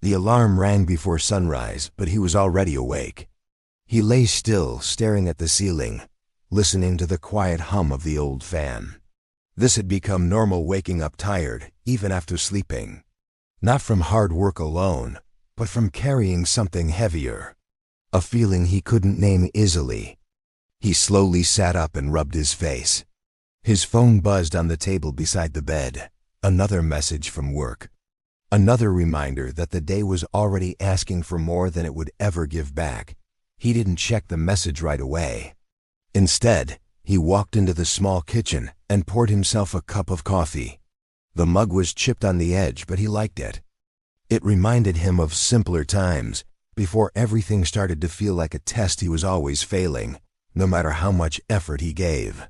The alarm rang before sunrise, but he was already awake. He lay still, staring at the ceiling, listening to the quiet hum of the old fan. This had become normal, waking up tired, even after sleeping. Not from hard work alone, but from carrying something heavier. A feeling he couldn't name easily. He slowly sat up and rubbed his face. His phone buzzed on the table beside the bed. Another message from work. Another reminder that the day was already asking for more than it would ever give back. He didn't check the message right away. Instead, he walked into the small kitchen and poured himself a cup of coffee. The mug was chipped on the edge, but he liked it. It reminded him of simpler times, before everything started to feel like a test he was always failing, no matter how much effort he gave.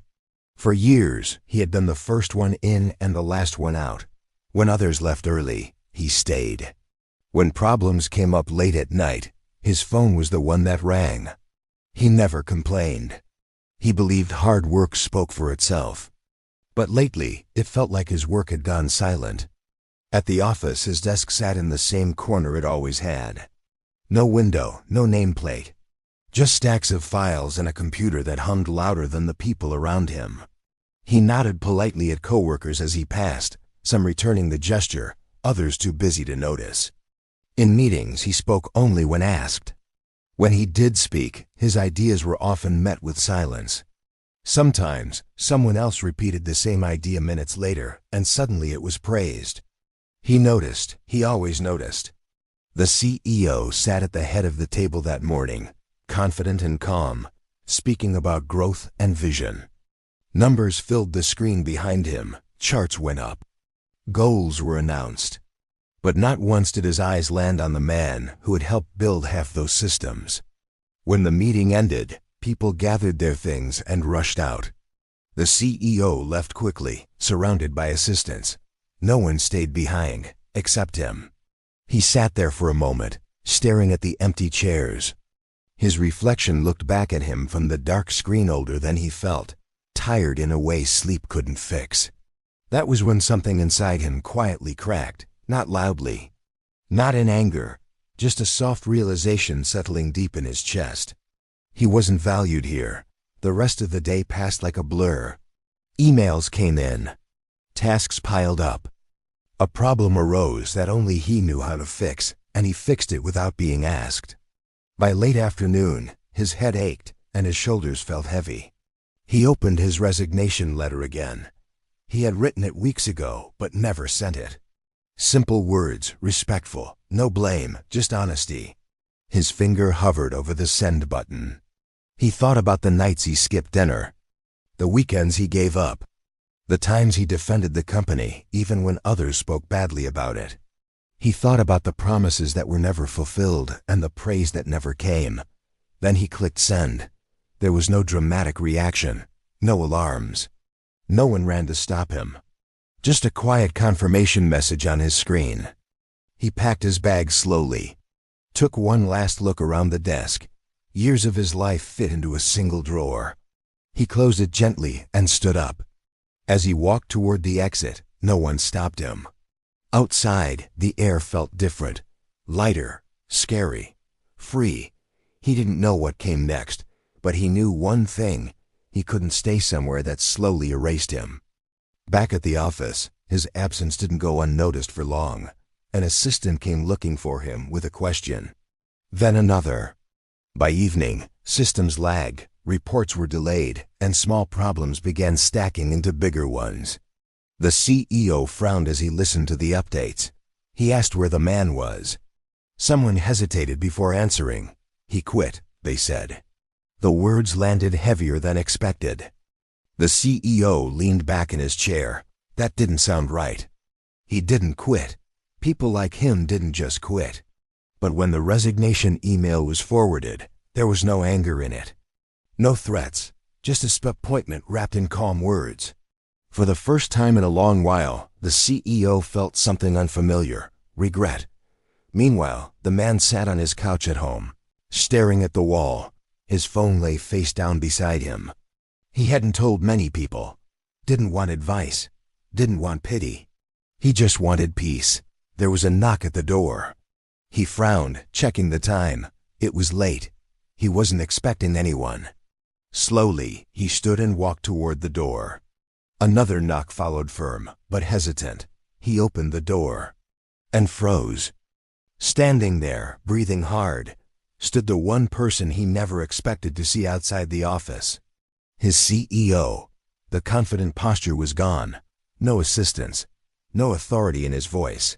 For years, he had been the first one in and the last one out. When others left early, he stayed. When problems came up late at night, his phone was the one that rang. He never complained. He believed hard work spoke for itself. But lately, it felt like his work had gone silent. At the office, his desk sat in the same corner it always had. No window, no nameplate. Just stacks of files and a computer that hummed louder than the people around him. He nodded politely at coworkers as he passed, some returning the gesture, others too busy to notice. In meetings, he spoke only when asked. When he did speak, his ideas were often met with silence. Sometimes, someone else repeated the same idea minutes later, and suddenly it was praised. He noticed, he always noticed. The CEO sat at the head of the table that morning, confident and calm, speaking about growth and vision. Numbers filled the screen behind him, charts went up. Goals were announced. But not once did his eyes land on the man who had helped build half those systems. When the meeting ended, people gathered their things and rushed out. The CEO left quickly, surrounded by assistants. No one stayed behind, except him. He sat there for a moment, staring at the empty chairs. His reflection looked back at him from the dark screen, older than he felt, tired in a way sleep couldn't fix. That was when something inside him quietly cracked, not loudly. Not in anger, just a soft realization settling deep in his chest. He wasn't valued here. The rest of the day passed like a blur. Emails came in. Tasks piled up. A problem arose that only he knew how to fix, and he fixed it without being asked. By late afternoon, his head ached and his shoulders felt heavy. He opened his resignation letter again. He had written it weeks ago, but never sent it. Simple words, respectful, no blame, just honesty. His finger hovered over the send button. He thought about the nights he skipped dinner, the weekends he gave up, the times he defended the company, even when others spoke badly about it. He thought about the promises that were never fulfilled and the praise that never came. Then he clicked send. There was no dramatic reaction, no alarms. No one ran to stop him. Just a quiet confirmation message on his screen. He packed his bag slowly, took one last look around the desk. Years of his life fit into a single drawer. He closed it gently and stood up. As he walked toward the exit, no one stopped him. Outside, the air felt different, lighter, scary, free. He didn't know what came next, but he knew one thing: he couldn't stay somewhere that slowly erased him. Back at the office, his absence didn't go unnoticed for long. An assistant came looking for him with a question. Then another. By evening, systems lagged, reports were delayed, and small problems began stacking into bigger ones. The CEO frowned as he listened to the updates. He asked where the man was. Someone hesitated before answering. He quit, they said. The words landed heavier than expected. The CEO leaned back in his chair. That didn't sound right. He didn't quit. People like him didn't just quit. But when the resignation email was forwarded, there was no anger in it. No threats, just a disappointment wrapped in calm words. For the first time in a long while, the CEO felt something unfamiliar, regret. Meanwhile, the man sat on his couch at home, staring at the wall. His phone lay face down beside him. He hadn't told many people. Didn't want advice. Didn't want pity. He just wanted peace. There was a knock at the door. He frowned, checking the time. It was late. He wasn't expecting anyone. Slowly, he stood and walked toward the door. Another knock followed, firm, but hesitant. He opened the door and froze. Standing there, breathing hard, stood the one person he never expected to see outside the office. His CEO. The confident posture was gone. No assistance. No authority in his voice.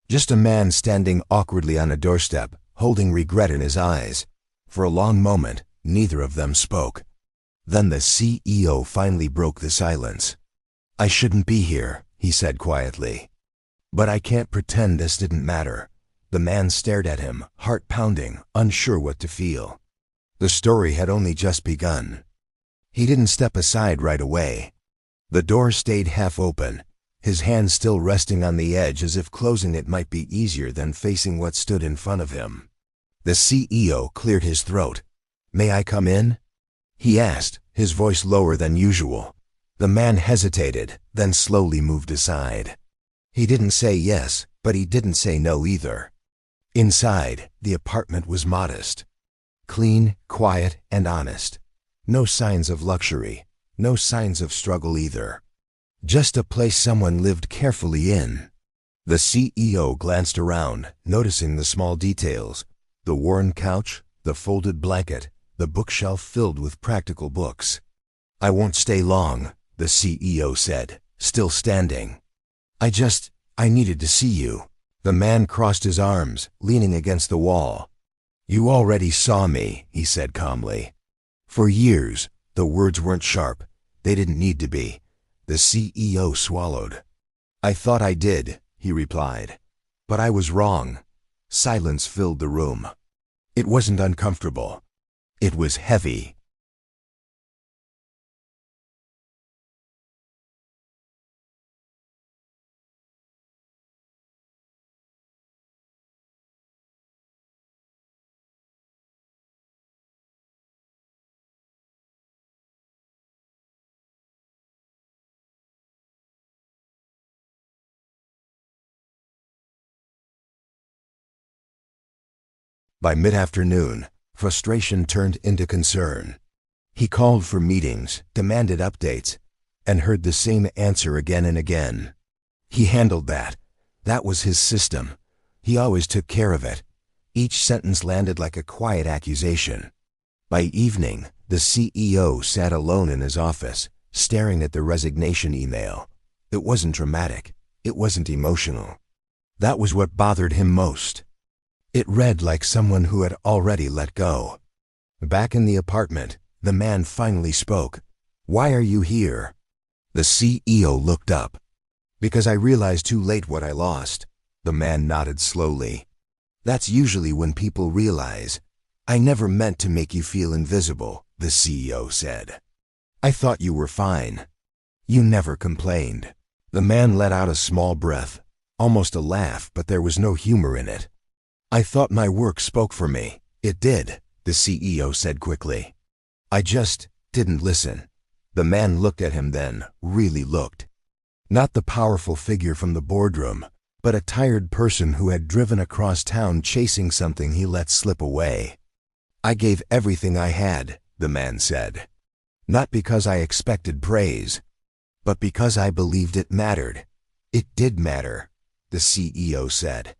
Just a man standing awkwardly on a doorstep, holding regret in his eyes. For a long moment, neither of them spoke. Then the CEO finally broke the silence. "I shouldn't be here," he said quietly. "But I can't pretend this didn't matter." The man stared at him, heart pounding, unsure what to feel. The story had only just begun. He didn't step aside right away. The door stayed half open, his hand still resting on the edge as if closing it might be easier than facing what stood in front of him. The CEO cleared his throat. "May I come in?" he asked, his voice lower than usual. The man hesitated, then slowly moved aside. He didn't say yes, but he didn't say no either. Inside, the apartment was modest. Clean, quiet, and honest. No signs of luxury, no signs of struggle either. Just a place someone lived carefully in. The CEO glanced around, noticing the small details. The worn couch, the folded blanket, the bookshelf filled with practical books. "I won't stay long," the CEO said, still standing. I needed to see you." The man crossed his arms, leaning against the wall. "You already saw me," he said calmly. For years, the words weren't sharp. They didn't need to be. The CEO swallowed. "I thought I did," he replied. "But I was wrong." Silence filled the room. It wasn't uncomfortable. It was heavy. By mid-afternoon, frustration turned into concern. He called for meetings, demanded updates, and heard the same answer again and again. He handled that. That was his system. He always took care of it. Each sentence landed like a quiet accusation. By evening, the CEO sat alone in his office, staring at the resignation email. It wasn't dramatic. It wasn't emotional. That was what bothered him most. It read like someone who had already let go. Back in the apartment, the man finally spoke. "Why are you here?" The CEO looked up. "Because I realized too late what I lost." The man nodded slowly. "That's usually when people realize." "I never meant to make you feel invisible," the CEO said. "I thought you were fine. You never complained." The man let out a small breath, almost a laugh, but there was no humor in it. "I thought my work spoke for me." "It did," the CEO said quickly. "I just didn't listen." The man looked at him then, really looked. Not the powerful figure from the boardroom, but a tired person who had driven across town chasing something he let slip away. "I gave everything I had," the man said. "Not because I expected praise, but because I believed it mattered." "It did matter," the CEO said.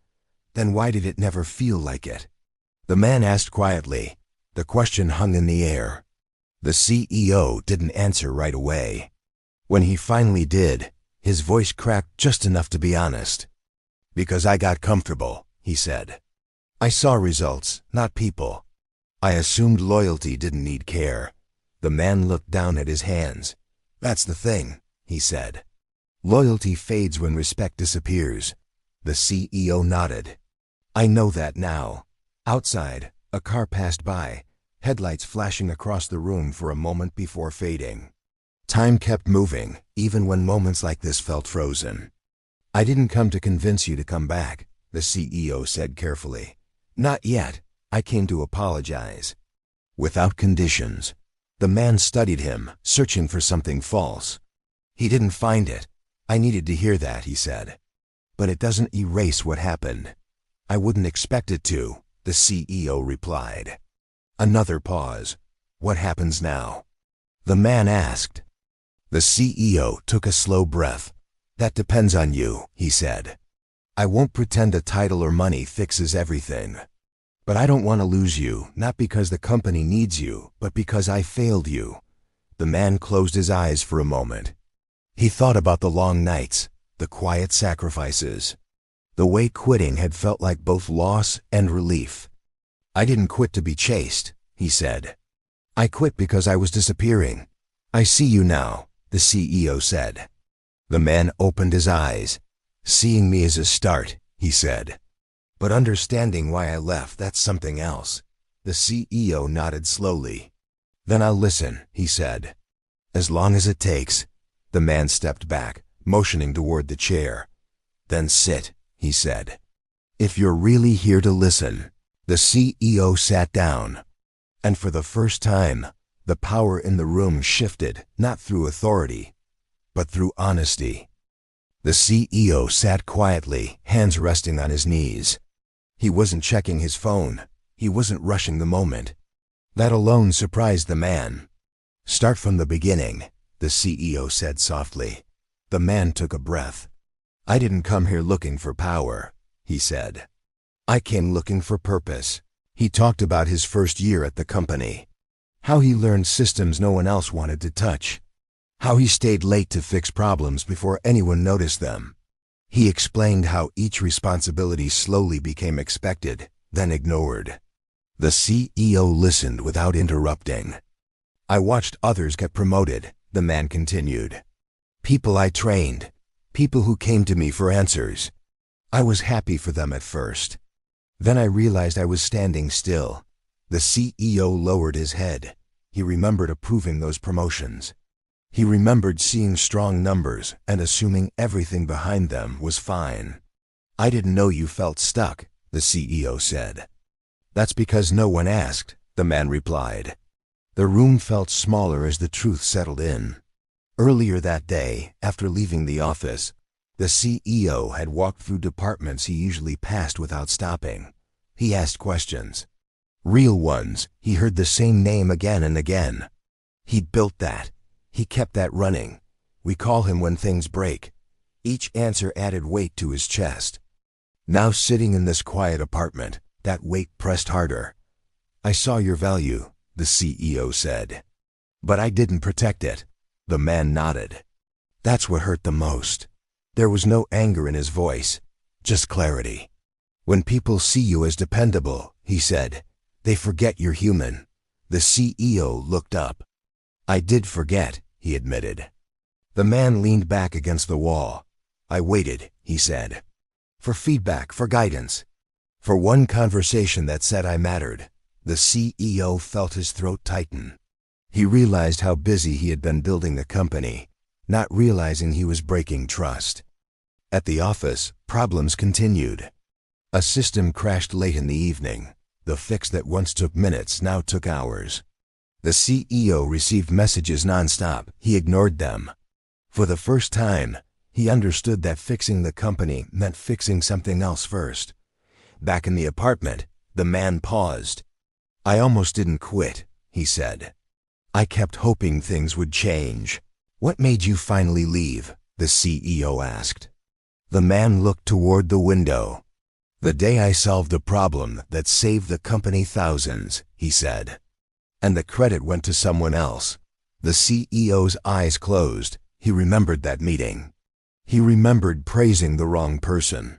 "Then why did it never feel like it?" The man asked quietly. The question hung in the air. The CEO didn't answer right away. When he finally did, his voice cracked just enough to be honest. "Because I got comfortable," he said. "I saw results, not people. I assumed loyalty didn't need care." The man looked down at his hands. "That's the thing," he said. "Loyalty fades when respect disappears." The CEO nodded. "I know that now." Outside, a car passed by, headlights flashing across the room for a moment before fading. Time kept moving, even when moments like this felt frozen. "I didn't come to convince you to come back," the CEO said carefully. "Not yet. I came to apologize." Without conditions. The man studied him, searching for something false. "He didn't find it. I needed to hear that," he said. "But it doesn't erase what happened. I wouldn't expect it to, the CEO replied. Another pause. What happens now? The man asked. The CEO took a slow breath. That depends on you, he said. I won't pretend a title or money fixes everything. But I don't want to lose you, not because the company needs you, but because I failed you. The man closed his eyes for a moment. He thought about the long nights, the quiet sacrifices, the way quitting had felt like both loss and relief. I didn't quit to be chased, he said. I quit because I was disappearing. I see you now, the CEO said. The man opened his eyes. Seeing me is a start, he said. But understanding why I left, that's something else. The CEO nodded slowly. Then I'll listen, he said. As long as it takes. The man stepped back, motioning toward the chair. Then sit, he said. If you're really here to listen. The CEO sat down. And for the first time, the power in the room shifted, not through authority, but through honesty. The CEO sat quietly, hands resting on his knees. He wasn't checking his phone. He wasn't rushing the moment. That alone surprised the man. Start from the beginning, the CEO said softly. The man took a breath. I didn't come here looking for power, he said. I came looking for purpose. He talked about his first year at the company. How he learned systems no one else wanted to touch. How he stayed late to fix problems before anyone noticed them. He explained how each responsibility slowly became expected, then ignored. The CEO listened without interrupting. I watched others get promoted, the man continued. People I trained, people who came to me for answers. I was happy for them at first. Then I realized I was standing still. The CEO lowered his head. He remembered approving those promotions. He remembered seeing strong numbers and assuming everything behind them was fine. I didn't know you felt stuck, the CEO said. That's because no one asked, the man replied. The room felt smaller as the truth settled in. Earlier that day, after leaving the office, the CEO had walked through departments he usually passed without stopping. He asked questions. Real ones. He heard the same name again and again. He'd built that. He kept that running. We call him when things break. Each answer added weight to his chest. Now sitting in this quiet apartment, that weight pressed harder. I saw your value, the CEO said. But I didn't protect it. The man nodded. That's what hurt the most. There was no anger in his voice, just clarity. When people see you as dependable, he said, they forget you're human. The CEO looked up. I did forget, he admitted. The man leaned back against the wall. I waited, he said. For feedback, for guidance. For one conversation that said I mattered. The CEO felt his throat tighten. He realized how busy he had been building the company, not realizing he was breaking trust. At the office, problems continued. A system crashed late in the evening. The fix that once took minutes now took hours. The CEO received messages nonstop. He ignored them. For the first time, he understood that fixing the company meant fixing something else first. Back in the apartment, the man paused. I almost didn't quit, he said. I kept hoping things would change. What made you finally leave? The CEO asked. The man looked toward the window. The day I solved a problem that saved the company thousands, he said. And the credit went to someone else. The CEO's eyes closed. He remembered that meeting. He remembered praising the wrong person.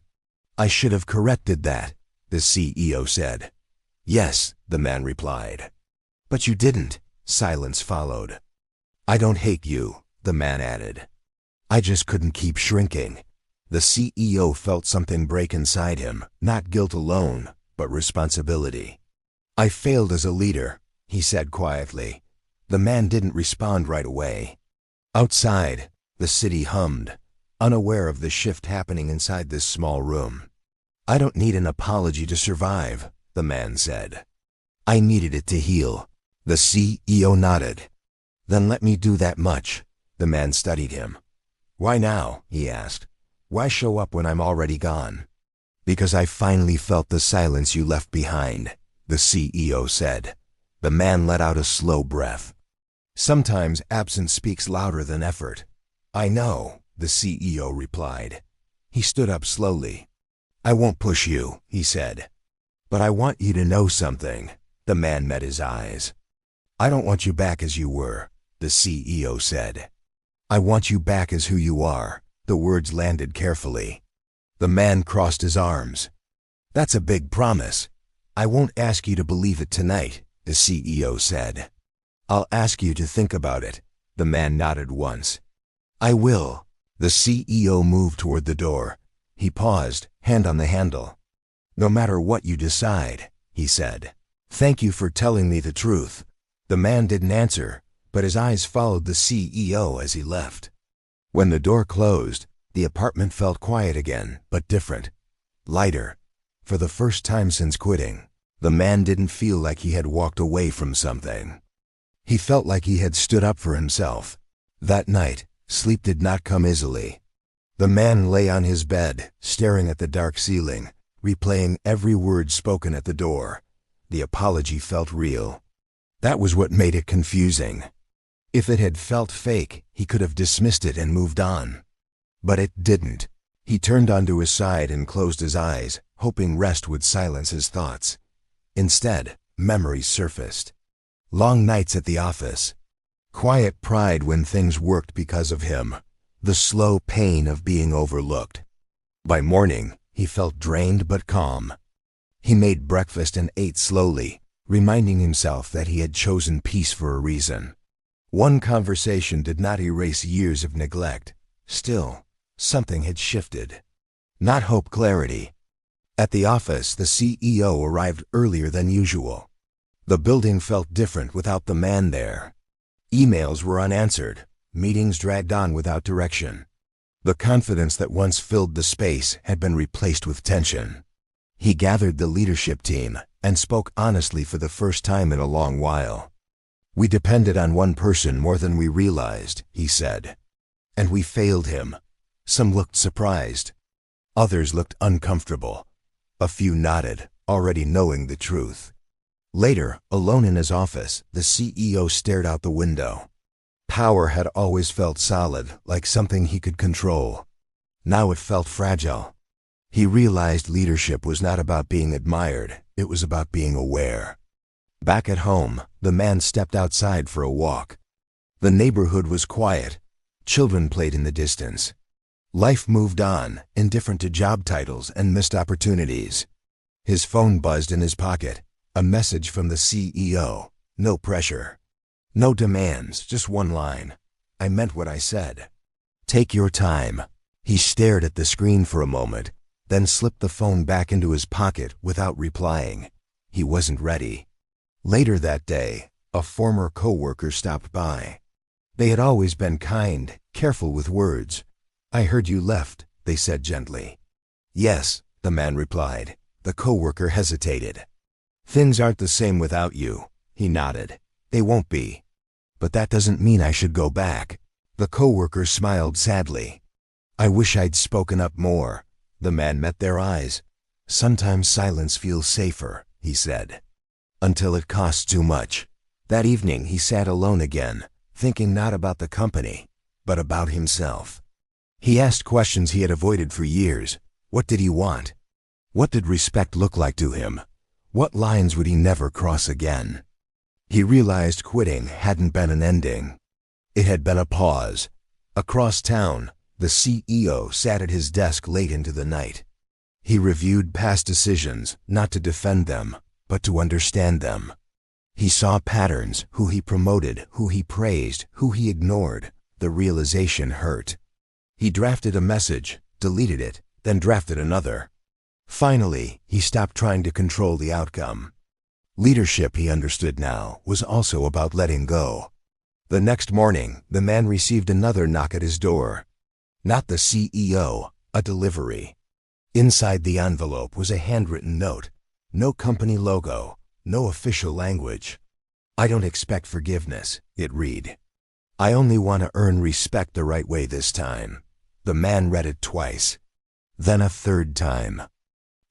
I should have corrected that, the CEO said. Yes, the man replied. But you didn't. Silence followed. I don't hate you, the man added. I just couldn't keep shrinking. The CEO felt something break inside him, not guilt alone, but responsibility. I failed as a leader, he said quietly. The man didn't respond right away. Outside, the city hummed, unaware of the shift happening inside this small room. I don't need an apology to survive, the man said. I needed it to heal. The CEO nodded. Then let me do that much. The man studied him. Why now? He asked. Why show up when I'm already gone? Because I finally felt the silence you left behind, the CEO said. The man let out a slow breath. Sometimes absence speaks louder than effort. I know, the CEO replied. He stood up slowly. I won't push you, he said. But I want you to know something. The man met his eyes. I don't want you back as you were, the CEO said. I want you back as who you are. The words landed carefully. The man crossed his arms. That's a big promise. I won't ask you to believe it tonight, the CEO said. I'll ask you to think about it. The man nodded once. I will. The CEO moved toward the door. He paused, hand on the handle. No matter what you decide, he said. Thank you for telling me the truth. The man didn't answer, but his eyes followed the CEO as he left. When the door closed, the apartment felt quiet again, but different. Lighter. For the first time since quitting, the man didn't feel like he had walked away from something. He felt like he had stood up for himself. That night, sleep did not come easily. The man lay on his bed, staring at the dark ceiling, replaying every word spoken at the door. The apology felt real. That was what made it confusing. If it had felt fake, he could have dismissed it and moved on. But it didn't. He turned onto his side and closed his eyes, hoping rest would silence his thoughts. Instead, memories surfaced. Long nights at the office. Quiet pride when things worked because of him. The slow pain of being overlooked. By morning, he felt drained but calm. He made breakfast and ate slowly, reminding himself that he had chosen peace for a reason. One conversation did not erase years of neglect. Still, something had shifted. Not hope, clarity. At the office, the CEO arrived earlier than usual. The building felt different without the man there. Emails were unanswered. Meetings dragged on without direction. The confidence that once filled the space had been replaced with tension. He gathered the leadership team and spoke honestly for the first time in a long while. We depended on one person more than we realized, he said. And we failed him. Some looked surprised. Others looked uncomfortable. A few nodded, already knowing the truth. Later, alone in his office, the CEO stared out the window. Power had always felt solid, like something he could control. Now it felt fragile. He realized leadership was not about being admired, it was about being aware. Back at home, the man stepped outside for a walk. The neighborhood was quiet. Children played in the distance. Life moved on, indifferent to job titles and missed opportunities. His phone buzzed in his pocket. A message from the CEO. No pressure. No demands, just one line. I meant what I said. Take your time. He stared at the screen for a moment, then slipped the phone back into his pocket without replying. He wasn't ready. Later that day, a former coworker stopped by. They had always been kind, careful with words. I heard you left, they said gently. Yes, the man replied. The coworker hesitated. Things aren't the same without you, he nodded. They won't be. But that doesn't mean I should go back. The coworker smiled sadly. I wish I'd spoken up more. The man met their eyes. Sometimes silence feels safer, he said. Until it costs too much. That evening he sat alone again, thinking not about the company, but about himself. He asked questions he had avoided for years. What did he want? What did respect look like to him? What lines would he never cross again? He realized quitting hadn't been an ending. It had been a pause. Across town, the CEO sat at his desk late into the night. He reviewed past decisions, not to defend them, but to understand them. He saw patterns, who he promoted, who he praised, who he ignored. The realization hurt. He drafted a message, deleted it, then drafted another. Finally, he stopped trying to control the outcome. Leadership, he understood now, was also about letting go. The next morning, the man received another knock at his door. Not the CEO, a delivery. Inside the envelope was a handwritten note. No company logo, no official language. I don't expect forgiveness, it read. I only want to earn respect the right way this time. The man read it twice. Then a third time.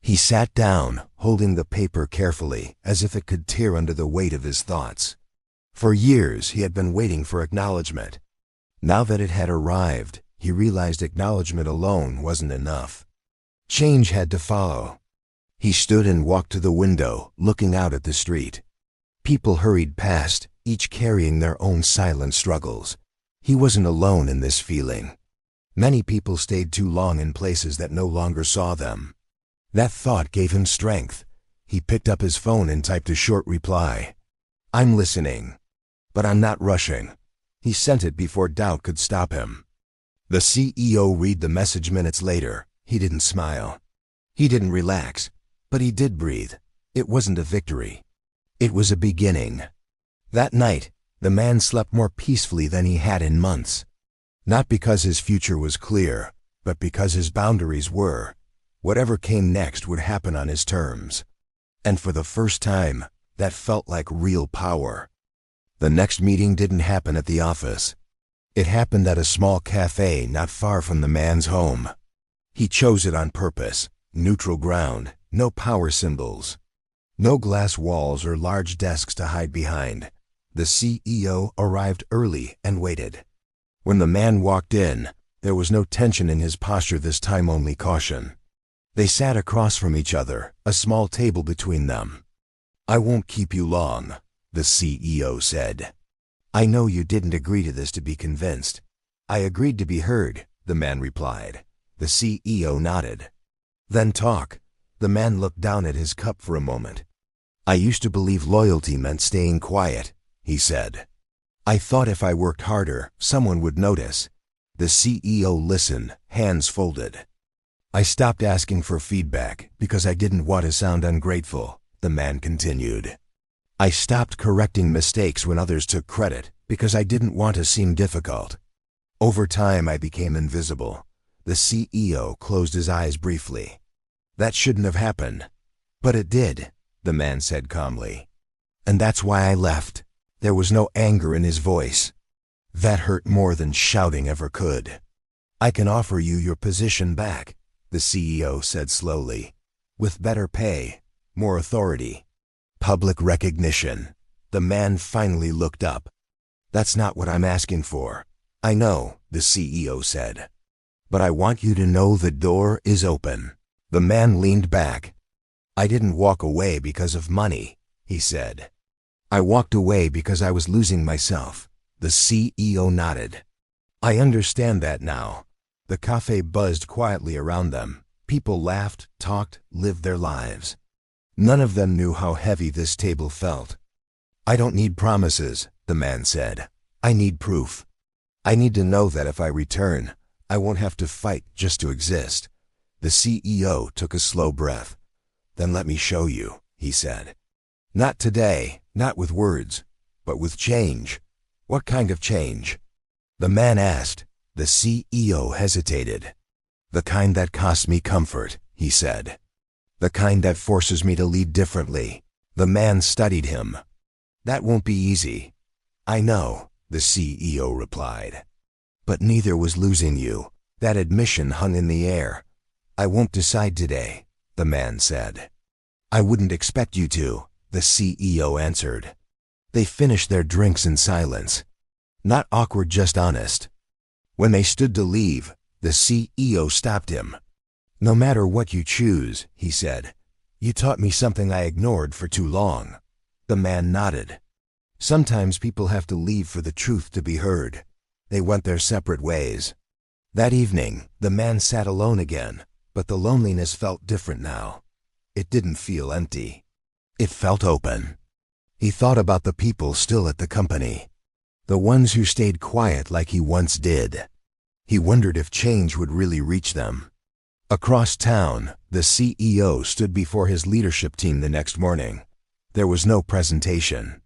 He sat down, holding the paper carefully, as if it could tear under the weight of his thoughts. For years he had been waiting for acknowledgement. Now that it had arrived, he realized acknowledgement alone wasn't enough. Change had to follow. He stood and walked to the window, looking out at the street. People hurried past, each carrying their own silent struggles. He wasn't alone in this feeling. Many people stayed too long in places that no longer saw them. That thought gave him strength. He picked up his phone and typed a short reply. "I'm listening, but I'm not rushing." He sent it before doubt could stop him. The CEO read the message minutes later. He didn't smile. He didn't relax, but he did breathe. It wasn't a victory. It was a beginning. That night, the man slept more peacefully than he had in months. Not because his future was clear, but because his boundaries were. Whatever came next would happen on his terms. And for the first time, that felt like real power. The next meeting didn't happen at the office. It happened at a small cafe not far from the man's home. He chose it on purpose. Neutral ground, no power symbols. No glass walls or large desks to hide behind. The CEO arrived early and waited. When the man walked in, there was no tension in his posture this time, only caution. They sat across from each other, a small table between them. "I won't keep you long," the CEO said. "I know you didn't agree to this to be convinced." "I agreed to be heard," the man replied. The CEO nodded. "Then talk." The man looked down at his cup for a moment. "I used to believe loyalty meant staying quiet," he said. "I thought if I worked harder, someone would notice." The CEO listened, hands folded. "I stopped asking for feedback because I didn't want to sound ungrateful," the man continued. "I stopped correcting mistakes when others took credit because I didn't want to seem difficult. Over time, I became invisible." The CEO closed his eyes briefly. "That shouldn't have happened. But it did," the man said calmly. "And that's why I left." There was no anger in his voice. That hurt more than shouting ever could. "I can offer you your position back," the CEO said slowly. "With better pay, more authority, public recognition." The man finally looked up. "That's not what I'm asking for." "I know," the CEO said. "But I want you to know the door is open." The man leaned back. "I didn't walk away because of money," he said. "I walked away because I was losing myself." The CEO nodded. "I understand that now." The cafe buzzed quietly around them. People laughed, talked, lived their lives. None of them knew how heavy this table felt. "I don't need promises," the man said. "I need proof. I need to know that if I return, I won't have to fight just to exist." The CEO took a slow breath. "Then let me show you," he said. "Not today, not with words, but with change." "What kind of change?" the man asked. The CEO hesitated. "The kind that costs me comfort," he said. "The kind that forces me to lead differently." The man studied him. "That won't be easy." "I know," the CEO replied. "But neither was losing you." That admission hung in the air. "I won't decide today," the man said. "I wouldn't expect you to," the CEO answered. They finished their drinks in silence. Not awkward, just honest. When they stood to leave, the CEO stopped him. "No matter what you choose," he said, "you taught me something I ignored for too long." The man nodded. Sometimes people have to leave for the truth to be heard. They went their separate ways. That evening, the man sat alone again, but the loneliness felt different now. It didn't feel empty. It felt open. He thought about the people still at the company, the ones who stayed quiet like he once did. He wondered if change would really reach them. Across town, the CEO stood before his leadership team the next morning. There was no presentation,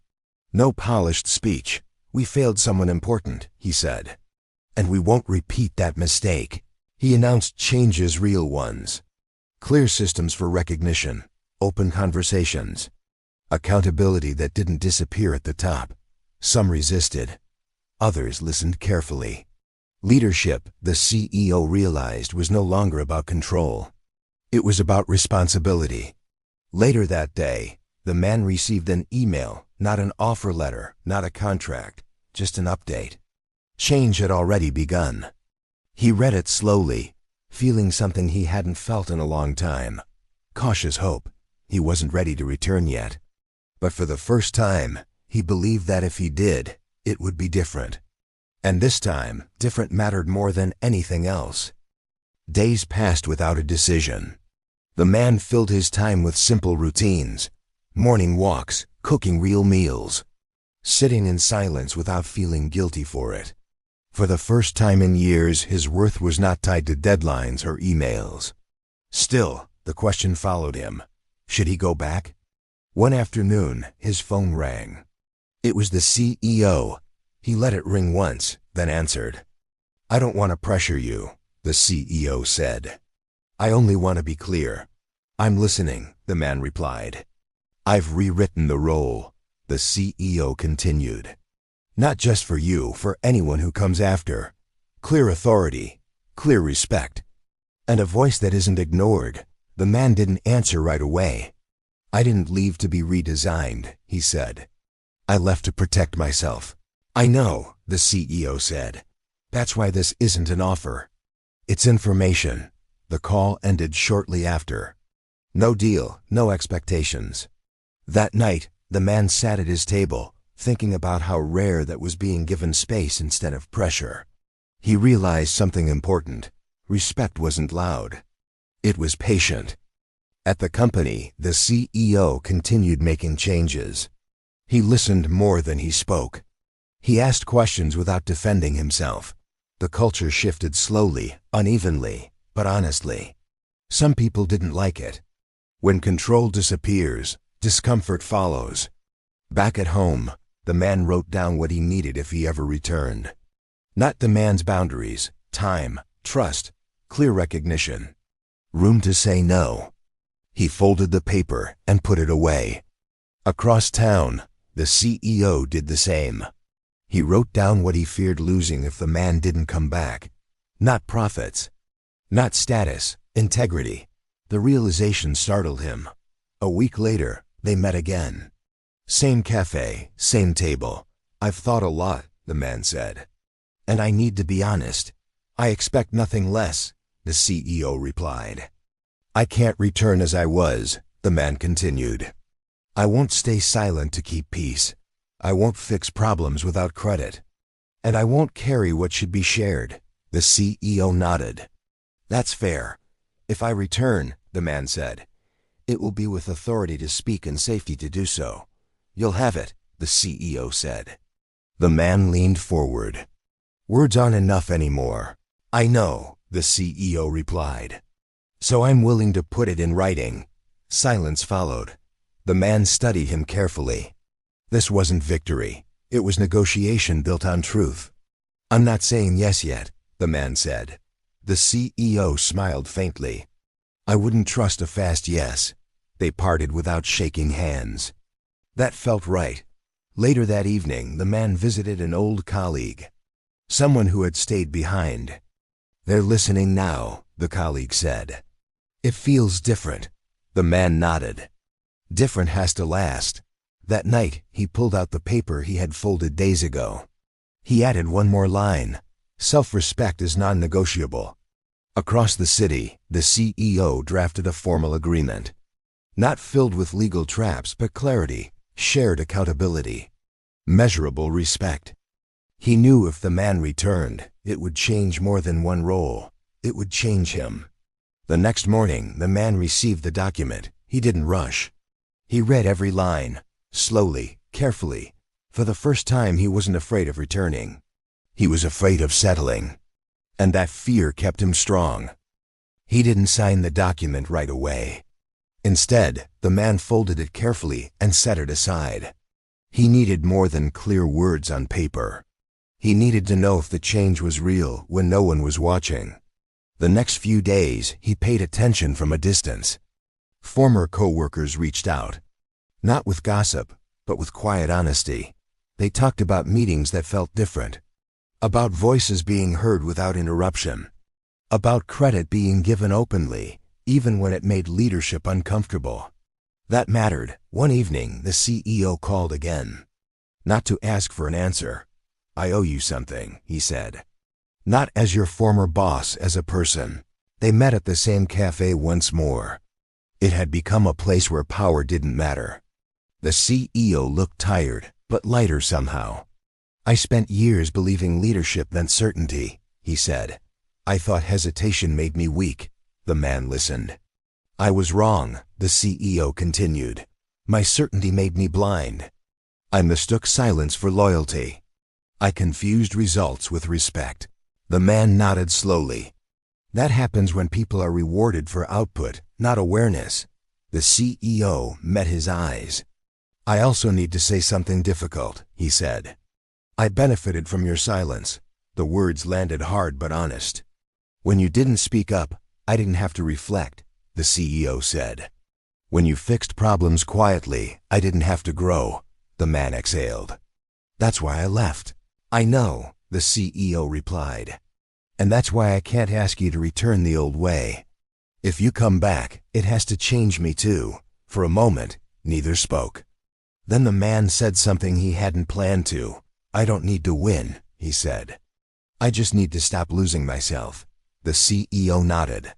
no polished speech. "We failed someone important," he said. "And we won't repeat that mistake." He announced changes, real ones. Clear systems for recognition, open conversations, accountability that didn't disappear at the top. Some resisted. Others listened carefully. Leadership, the CEO realized, was no longer about control. It was about responsibility. Later that day, the man received an email, not an offer letter, not a contract, just an update. Change had already begun. He read it slowly, feeling something he hadn't felt in a long time. Cautious hope. He wasn't ready to return yet. But for the first time, he believed that if he did, it would be different. And this time, different mattered more than anything else. Days passed without a decision. The man filled his time with simple routines, morning walks, cooking real meals, sitting in silence without feeling guilty for it. For the first time in years, his worth was not tied to deadlines or emails. Still, the question followed him. Should he go back? One afternoon, his phone rang. It was the CEO. He let it ring once, then answered. "I don't want to pressure you," the CEO said. "I only want to be clear." "I'm listening," the man replied. "I've rewritten the role," the CEO continued. "Not just for you, for anyone who comes after. Clear authority, clear respect, and a voice that isn't ignored." The man didn't answer right away. "I didn't leave to be redesigned," he said. "I left to protect myself." "I know," the CEO said. "That's why this isn't an offer. It's information." The call ended shortly after. No deal, no expectations. That night, the man sat at his table, thinking about how rare that was being given space instead of pressure. He realized something important. Respect wasn't loud. It was patient. At the company, the CEO continued making changes. He listened more than he spoke. He asked questions without defending himself. The culture shifted slowly, unevenly, but honestly. Some people didn't like it. When control disappears, discomfort follows. Back at home, the man wrote down what he needed if he ever returned. Not demands, boundaries, time, trust, clear recognition. Room to say no. He folded the paper and put it away. Across town, the CEO did the same. He wrote down what he feared losing if the man didn't come back. Not profits. Not status, integrity. The realization startled him. A week later, they met again. Same cafe, same table. "I've thought a lot," the man said. "And I need to be honest. I expect nothing less," the CEO replied. "I can't return as I was," the man continued. "I won't stay silent to keep peace. I won't fix problems without credit. And I won't carry what should be shared." The CEO nodded. "That's fair. If I return," the man said, "it will be with authority to speak and safety to do so." "You'll have it," the CEO said. The man leaned forward. "Words aren't enough anymore." "I know," the CEO replied. "So I'm willing to put it in writing." Silence followed. The man studied him carefully. This wasn't victory. It was negotiation built on truth. "I'm not saying yes yet," the man said. The CEO smiled faintly. "I wouldn't trust a fast yes." They parted without shaking hands. That felt right. Later that evening, the man visited an old colleague. Someone who had stayed behind. "They're listening now," the colleague said. "It feels different." The man nodded. Different has to last. That night, he pulled out the paper he had folded days ago. He added one more line. "Self-respect is non-negotiable." Across the city, the CEO drafted a formal agreement. Not filled with legal traps, but clarity, shared accountability, measurable respect. He knew if the man returned, it would change more than one role. It would change him. The next morning, the man received the document. He didn't rush. He read every line, slowly, carefully. For the first time, he wasn't afraid of returning. He was afraid of settling. And that fear kept him strong. He didn't sign the document right away. Instead, the man folded it carefully and set it aside. He needed more than clear words on paper. He needed to know if the change was real when no one was watching. The next few days, he paid attention from a distance. Former co-workers reached out. Not with gossip, but with quiet honesty. They talked about meetings that felt different. About voices being heard without interruption. About credit being given openly, even when it made leadership uncomfortable. That mattered. One evening, the CEO called again. Not to ask for an answer. "I owe you something," he said. Not as your former boss, as a person. They met at the same cafe once more. It had become a place where power didn't matter. The CEO looked tired, but lighter somehow. "I spent years believing leadership meant certainty," he said. "I thought hesitation made me weak." The man listened. "I was wrong," the CEO continued. "My certainty made me blind. I mistook silence for loyalty. I confused results with respect." The man nodded slowly. "That happens when people are rewarded for output, not awareness." The CEO met his eyes. "I also need to say something difficult," he said. "I benefited from your silence." The words landed hard but honest. "When you didn't speak up, I didn't have to reflect," the CEO said. "When you fixed problems quietly, I didn't have to grow," the man exhaled. "That's why I left." "I know," the CEO replied. "And that's why I can't ask you to return the old way. If you come back, it has to change me too." For a moment, neither spoke. Then the man said something he hadn't planned to. "I don't need to win," he said. "I just need to stop losing myself." The CEO nodded.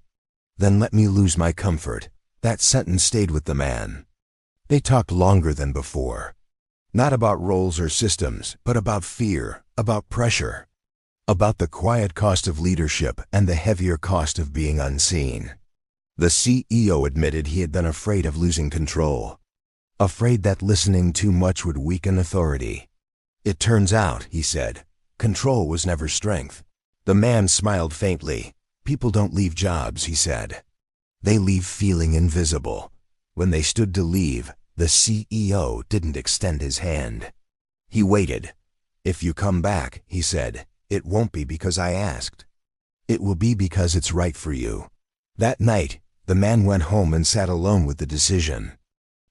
"Then let me lose my comfort." That sentence stayed with the man. They talked longer than before. Not about roles or systems, but about fear, about pressure, about the quiet cost of leadership and the heavier cost of being unseen. The CEO admitted he had been afraid of losing control, afraid that listening too much would weaken authority. "It turns out," he said, "control was never strength." The man smiled faintly. "People don't leave jobs," he said. "They leave feeling invisible." When they stood to leave, the CEO didn't extend his hand. He waited. "If you come back," he said, "it won't be because I asked. It will be because it's right for you." That night, the man went home and sat alone with the decision.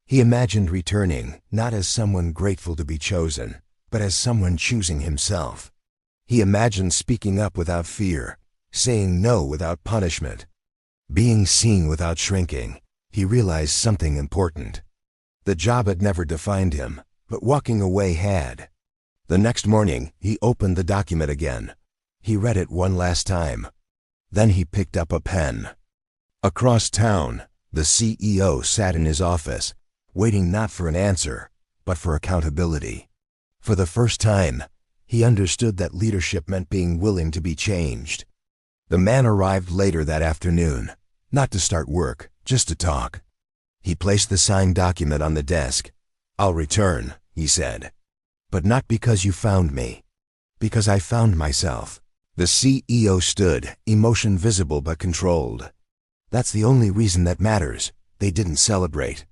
He imagined returning, not as someone grateful to be chosen, but as someone choosing himself. He imagined speaking up without fear, saying no without punishment, being seen without shrinking. He realized something important. The job had never defined him, but walking away had. The next morning, he opened the document again. He read it one last time. Then he picked up a pen. Across town, the CEO sat in his office, waiting not for an answer, but for accountability. For the first time, he understood that leadership meant being willing to be changed. The man arrived later that afternoon, not to start work, just to talk. He placed the signed document on the desk. "I'll return," he said. "But not because you found me. Because I found myself." The CEO stood, emotion visible but controlled. That's the only reason that matters. They didn't celebrate.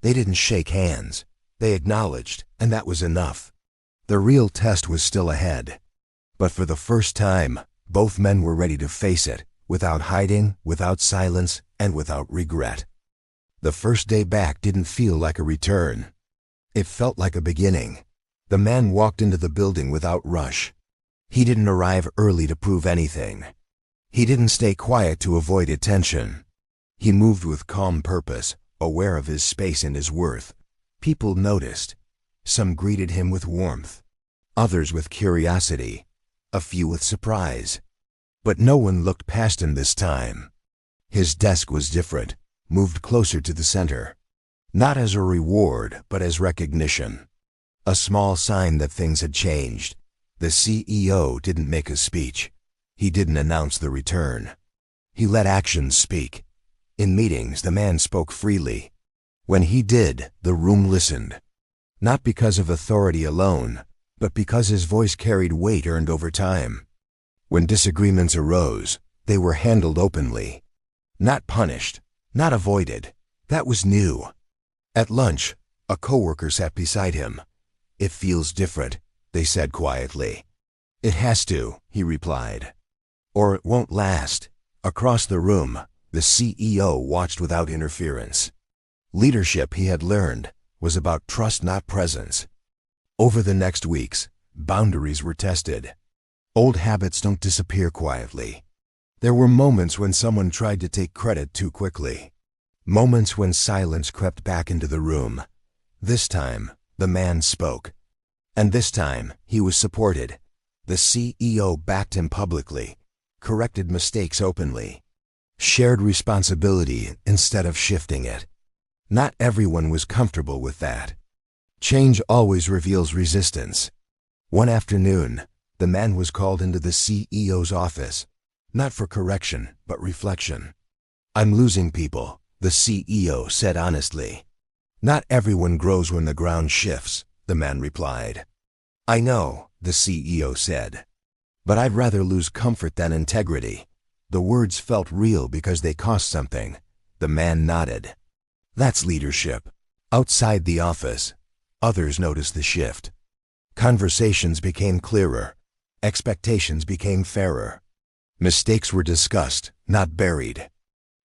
They didn't shake hands. They acknowledged, and that was enough. The real test was still ahead. But for the first time, both men were ready to face it, without hiding, without silence, and without regret. The first day back didn't feel like a return. It felt like a beginning. The man walked into the building without rush. He didn't arrive early to prove anything. He didn't stay quiet to avoid attention. He moved with calm purpose, aware of his space and his worth. People noticed. Some greeted him with warmth, others with curiosity, a few with surprise. But no one looked past him this time. His desk was different, moved closer to the center. Not as a reward, but as recognition. A small sign that things had changed. The CEO didn't make a speech. He didn't announce the return. He let actions speak. In meetings, the man spoke freely. When he did, the room listened. Not because of authority alone, but because his voice carried weight earned over time. When disagreements arose, they were handled openly. Not punished, not avoided. That was new. At lunch, a coworker sat beside him. "It feels different," they said quietly. "It has to," he replied. "Or it won't last." Across the room, the CEO watched without interference. Leadership, he had learned, was about trust, not presence. Over the next weeks, boundaries were tested. Old habits don't disappear quietly. There were moments when someone tried to take credit too quickly. Moments when silence crept back into the room. This time, the man spoke. And this time, he was supported. The CEO backed him publicly, corrected mistakes openly, shared responsibility instead of shifting it. Not everyone was comfortable with that. Change always reveals resistance. One afternoon, the man was called into the CEO's office, not for correction, but reflection. "I'm losing people," the CEO said honestly. "Not everyone grows when the ground shifts," the man replied. "I know," the CEO said. "But I'd rather lose comfort than integrity." The words felt real because they cost something. The man nodded. That's leadership. Outside the office, others noticed the shift. Conversations became clearer. Expectations became fairer. Mistakes were discussed, not buried.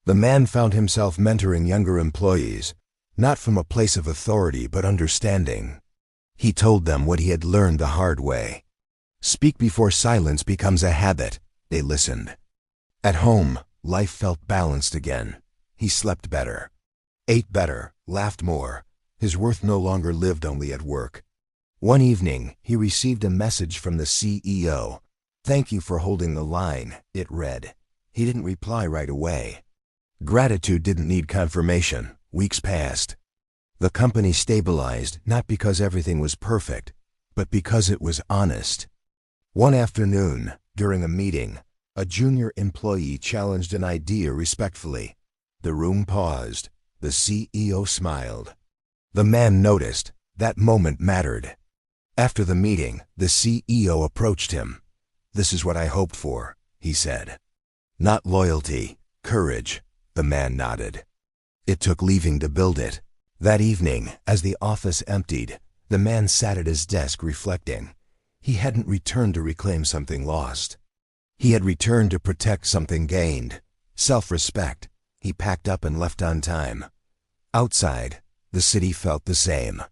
The man found himself mentoring younger employees, not from a place of authority but understanding. He told them what he had learned the hard way. Speak before silence becomes a habit. They listened. At home, life felt balanced again. He slept better, ate better, laughed more. His worth no longer lived only at work. One evening, he received a message from the CEO. "Thank you for holding the line," it read. He didn't reply right away. Gratitude didn't need confirmation. Weeks passed. The company stabilized not because everything was perfect, but because it was honest. One afternoon, during a meeting, a junior employee challenged an idea respectfully. The room paused. The CEO smiled. The man noticed. That moment mattered. After the meeting, the CEO approached him. "This is what I hoped for," he said. "Not loyalty, courage." The man nodded. It took leaving to build it. That evening, as the office emptied, the man sat at his desk reflecting. He hadn't returned to reclaim something lost. He had returned to protect something gained. Self-respect. He packed up and left on time. Outside, the city felt the same.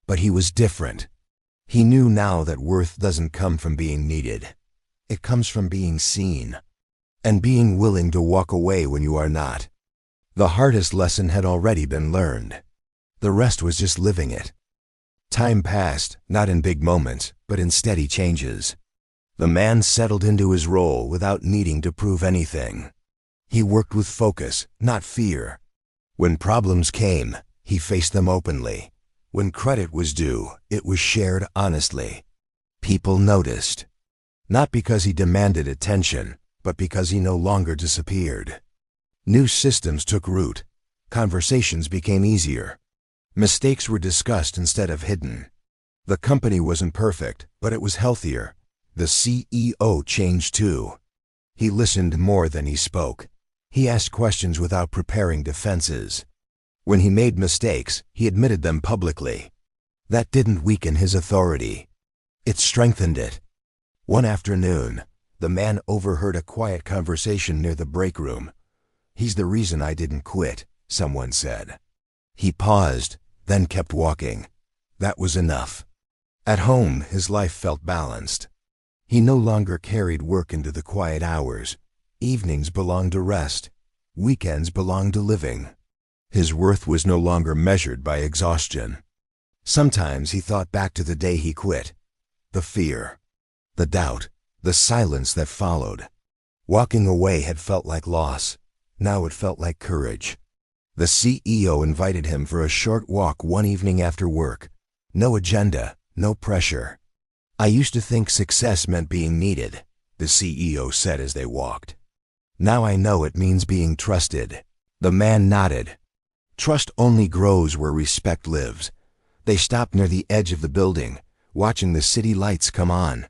But he was different. He knew now that worth doesn't come from being needed. It comes from being seen, and being willing to walk away when you are not. The hardest lesson had already been learned. The rest was just living it. Time passed, not in big moments, but in steady changes. The man settled into his role without needing to prove anything. He worked with focus, not fear. When problems came, he faced them openly. When credit was due, it was shared honestly. People noticed. Not because he demanded attention, but because he no longer disappeared. New systems took root. Conversations became easier. Mistakes were discussed instead of hidden. The company wasn't perfect, but it was healthier. The CEO changed too. He listened more than he spoke. He asked questions without preparing defenses. When he made mistakes, he admitted them publicly. That didn't weaken his authority. It strengthened it. One afternoon, the man overheard a quiet conversation near the break room. "He's the reason I didn't quit," someone said. He paused, then kept walking. That was enough. At home, his life felt balanced. He no longer carried work into the quiet hours. Evenings belonged to rest. Weekends belonged to living. His worth was no longer measured by exhaustion. Sometimes he thought back to the day he quit. The fear, the doubt, the silence that followed. Walking away had felt like loss. Now it felt like courage. The CEO invited him for a short walk one evening after work. No agenda, no pressure. "I used to think success meant being needed," the CEO said as they walked. "Now I know it means being trusted." The man nodded. Trust only grows where respect lives. They stopped near the edge of the building, watching the city lights come on.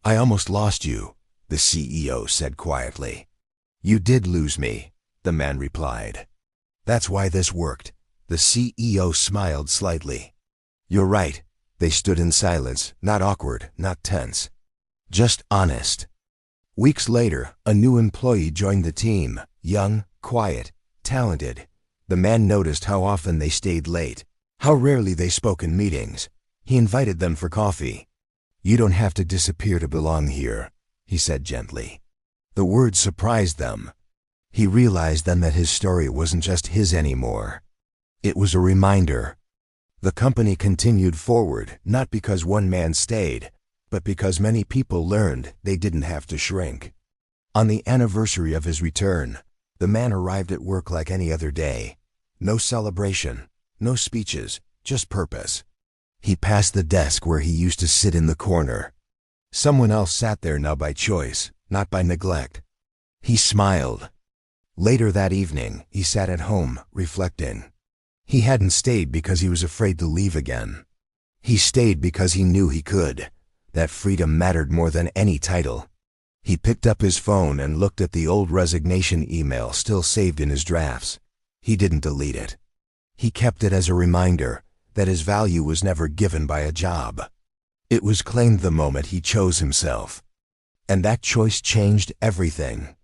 "I almost lost you," the CEO said quietly. "You did lose me," the man replied. "That's why this worked." The CEO smiled slightly. "You're right." They stood in silence, not awkward, not tense. Just honest. Weeks later, a new employee joined the team, young, quiet, talented. The man noticed how often they stayed late, how rarely they spoke in meetings. He invited them for coffee. "You don't have to disappear to belong here," he said gently. The words surprised them. He realized then that his story wasn't just his anymore. It was a reminder. The company continued forward, not because one man stayed, but because many people learned they didn't have to shrink. On the anniversary of his return, the man arrived at work like any other day. No celebration, no speeches, just purpose. He passed the desk where he used to sit in the corner. Someone else sat there now by choice, not by neglect. He smiled. Later that evening, he sat at home, reflecting. He hadn't stayed because he was afraid to leave again. He stayed because he knew he could. That freedom mattered more than any title. He picked up his phone and looked at the old resignation email still saved in his drafts. He didn't delete it. He kept it as a reminder that his value was never given by a job. It was claimed the moment he chose himself. And that choice changed everything.